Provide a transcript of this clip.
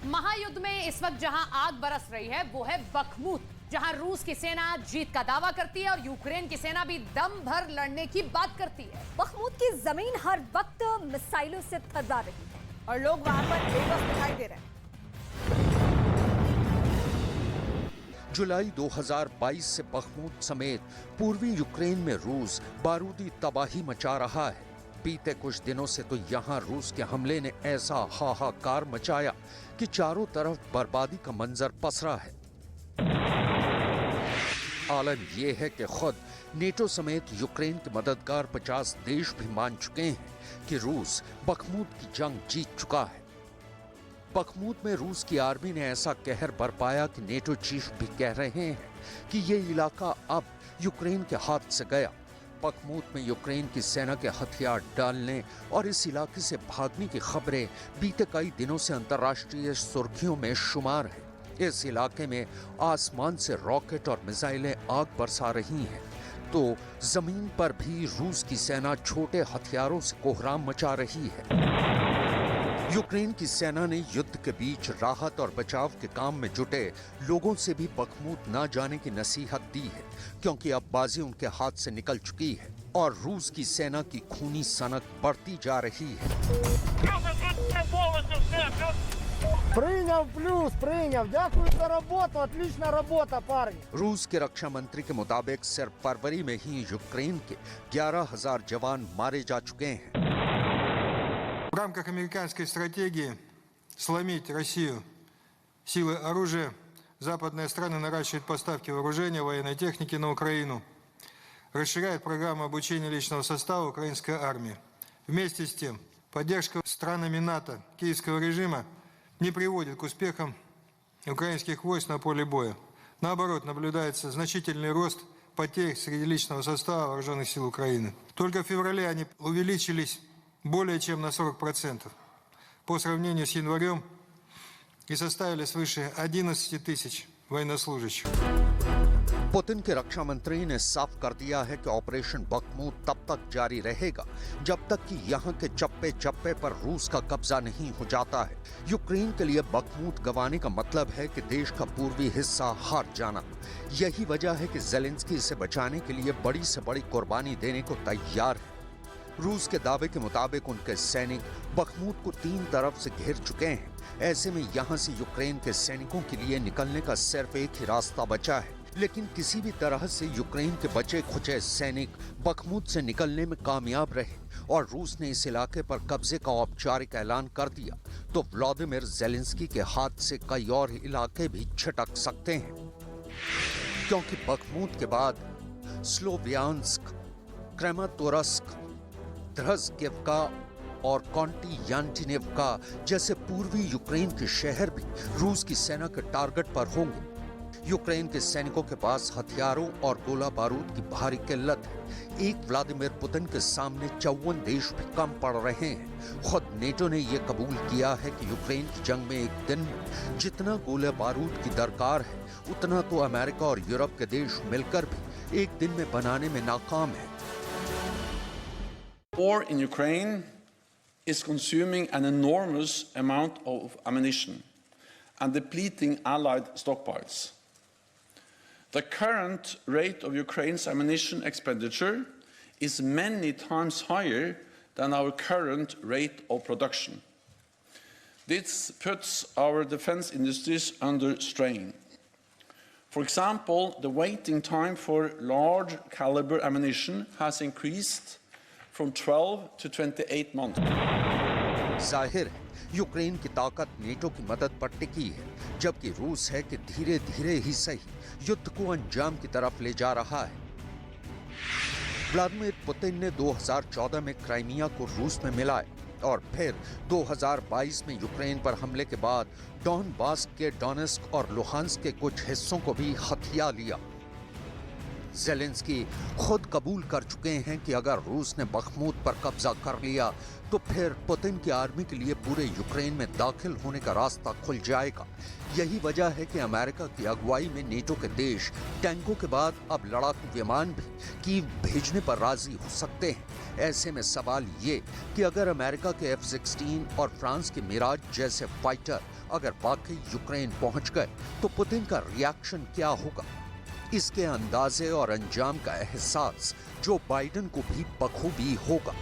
महायुद्ध में इस वक्त जहां आग बरस रही है वो है बखमूत, जहां रूस की सेना जीत का दावा करती है और यूक्रेन की सेना भी दम भर लड़ने की बात करती है। बखमूत की जमीन हर वक्त मिसाइलों से थर्रा रही है और लोग वहां पर बेबस दिखाई दे रहे हैं। जुलाई 2022 से बखमूत समेत पूर्वी यूक्रेन में रूस बारूदी तबाही मचा रहा है। बीते कुछ दिनों से तो यहां रूस के हमले ने ऐसा हाहाकार मचाया कि चारों तरफ बर्बादी का मंजर पसरा है। आलम यह है कि खुद नेटो समेत यूक्रेन के मददगार 50 देश भी मान चुके हैं कि रूस बखमूत की जंग जीत चुका है। बखमूत में रूस की आर्मी ने ऐसा कहर बरपाया कि नेटो चीफ भी कह रहे हैं कि यह इलाका अब यूक्रेन के हाथ से गया। बखमूत में यूक्रेन की सेना के हथियार डालने और इस इलाके से भागने की खबरें बीते कई दिनों से अंतर्राष्ट्रीय सुर्खियों में शुमार है। इस इलाके में आसमान से रॉकेट और मिसाइलें आग बरसा रही हैं, तो जमीन पर भी रूस की सेना छोटे हथियारों से कोहराम मचा रही है। यूक्रेन की सेना ने युद्ध के बीच राहत और बचाव के काम में जुटे लोगों से भी बखमूत न जाने की नसीहत दी है, क्योंकि अब बाजी उनके हाथ से निकल चुकी है और रूस की सेना की खूनी सनक बढ़ती जा रही है। Принял плюс, принял. Дякую за работу, отличная работа, парни. रूस के रक्षा मंत्री के मुताबिक सिर्फ फरवरी में ही यूक्रेन के 11,000 जवान मारे जा चुके हैं। В рамках американской стратегии сломить Россию силой оружия, западные страны наращивают поставки вооружения, военной техники на Украину, расширяют программу обучения личного состава украинской армии. Вместе с тем, поддержка странами НАТО киевского режима не приводит к успехам украинских войск на поле боя. Наоборот, наблюдается значительный рост потерь среди личного состава вооруженных сил Украины. Только в феврале они увеличились более чем на 40% по сравнению с январем и составили свыше 11 тысяч военнослужащих. पुतिन के रक्षा मंत्री ने साफ कर दिया है कि ऑपरेशन बखमूत तब तक जारी रहेगा जब तक कि यहां के चप्पे चप्पे पर रूस का कब्जा नहीं हो जाता है। यूक्रेन के लिए बखमूत गंवाने का मतलब है कि देश का पूर्वी हिस्सा हार जाना। यही वजह है कि जेलेंस्की इसे बचाने के लिए बड़ी से बड़ी कुर्बानी देने को तैयार है। रूस के दावे के मुताबिक उनके सैनिक बखमूत को 3 तरफ से घेर चुके हैं। ऐसे में यहां से यूक्रेन के सैनिकों के लिए निकलने का सिर्फ एक ही रास्ता बचा है, लेकिन किसी भी तरह से यूक्रेन के बचे खुचे सैनिक बखमूत से निकलने में कामयाब रहे और रूस ने इस इलाके पर कब्जे का औपचारिक ऐलान कर दिया तो व्लादिमीर जेलेंस्की के हाथ से कई और इलाके भी छिटक सकते हैं, क्योंकि बखमूत के बाद स्लोवियांस्क, क्रेमातोर्स्क, द्रज़्गिवका और कॉन्टियानटिनेवका जैसे पूर्वी यूक्रेन के शहर भी रूस की सेना के टारगेट पर होंगे। यूक्रेन के सैनिकों के पास हथियारों और गोला बारूद की भारी किल्लत है। एक व्लादिमीर पुतिन के सामने 54 देश भी कम पड़ रहे हैं। खुद नेटो ने यह कबूल किया है कि यूक्रेन की जंग में एक दिन में जितना गोला बारूद की दरकार है उतना तो अमेरिका और यूरोप के देश मिलकर भी एक दिन में बनाने में नाकाम है। War in Ukraine is consuming an enormous amount of ammunition and depleting Allied stockpiles. The current rate of Ukraine's ammunition expenditure is many times higher than our current rate of production. This puts our defense industries under strain. For example, the waiting time for large caliber ammunition has increased from 12 to 28 months. जाहिर है Ukraine की ताकत NATO की मदद पर टिकी है, जबकि रूस है कि धीरे धीरे ही सही युद्ध को अंजाम की तरफ ले जा रहा है। व्लादिमीर पुतिन ने 2014 में क्राइमिया को रूस में मिलाया और फिर 2022 में यूक्रेन पर हमले के बाद डॉनबास के डोनेस्क और लुहांस्क के कुछ हिस्सों को भी हथिया लिया। जेलेंस्की खुद कबूल कर चुके हैं कि अगर रूस ने बखमूत पर कब्जा कर लिया तो फिर पुतिन की आर्मी के लिए पूरे यूक्रेन में दाखिल होने का रास्ता खुल जाएगा। यही वजह है कि अमेरिका की अगुवाई में नेटो के देश टैंकों के बाद अब लड़ाकू विमान भी कीव भेजने पर राजी हो सकते हैं। ऐसे में सवाल ये कि अगर अमेरिका के F-16 और फ्रांस के मिराज जैसे फाइटर अगर वाकई यूक्रेन पहुंच गए तो पुतिन का रिएक्शन क्या होगा? इसके अंदाजे और अंजाम का एहसास जो बाइडेन को भी बखूबी होगा।